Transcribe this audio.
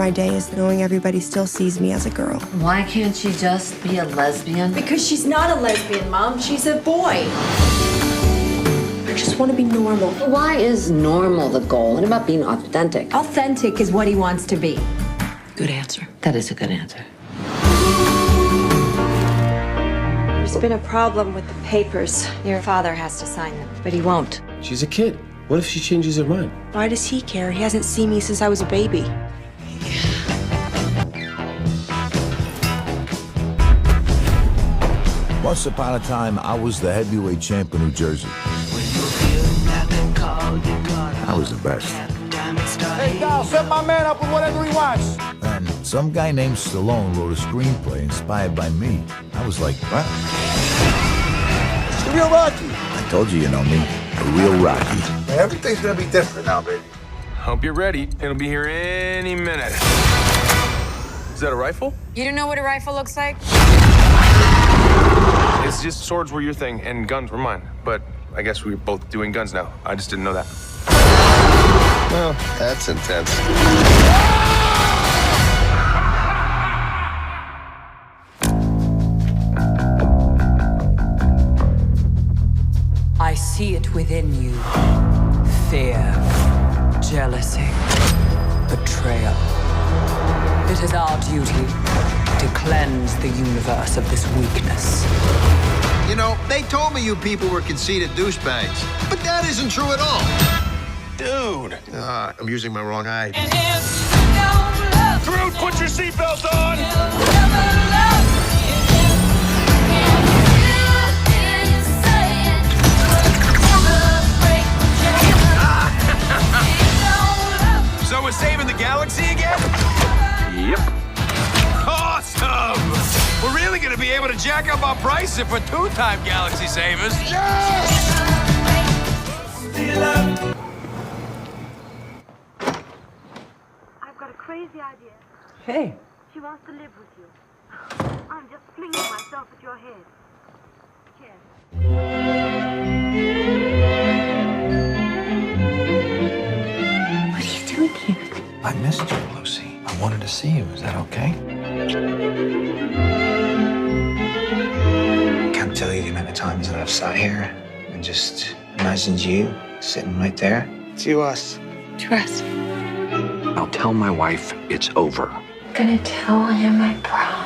my day is knowing everybody still sees me as a girl. Why can't she just be a lesbian? Because she's not a lesbian, Mom. She's a boy. I just want to be normal. Why is normal the goal? What about being authentic? Authentic is what he wants to be. Good answer. That is a good answer. There's been a problem with the papers. Your father has to sign them, but he won't. She's a kid. What if she changes her mind? Why does he care? He hasn't seen me since I was a baby. Once upon a time, I was the heavyweight champ in New Jersey. I was the best. Hey, Dal, set my man up with whatever he wants. And some guy named Stallone wrote a screenplay inspired by me. I was like, what? It's the real Rocky. I told you, you know me. The real Rocky. Man, everything's gonna be different now, baby. Hope you're ready. It'll be here any minute. Is that a rifle? You don't know what a rifle looks like? It's just swords were your thing and guns were mine. But I guess we're both doing guns now. I just didn't know that. Well, that's intense. I see it within you. Fear, jealousy, betrayal. It is our duty to cleanse the universe of this weakness. You know, they told me you people were conceited douchebags, but that isn't true at all. Dude! I'm using my wrong eye. Drew, put your seatbelt on! So we're saving the galaxy again? Yep. Awesome! We're really gonna be able to jack up our price if we're two-time galaxy savers. Yes! I've got a crazy idea. Hey. She wants to live with you. I'm just flinging myself at your head. Here. What are you doing here? I missed you, Lucy. I wanted to see you. Is that okay? Can't tell you the amount of times that I've sat here and just imagined you sitting right there. To us. To us. I'll tell my wife it's over. I'm gonna tell him I promise.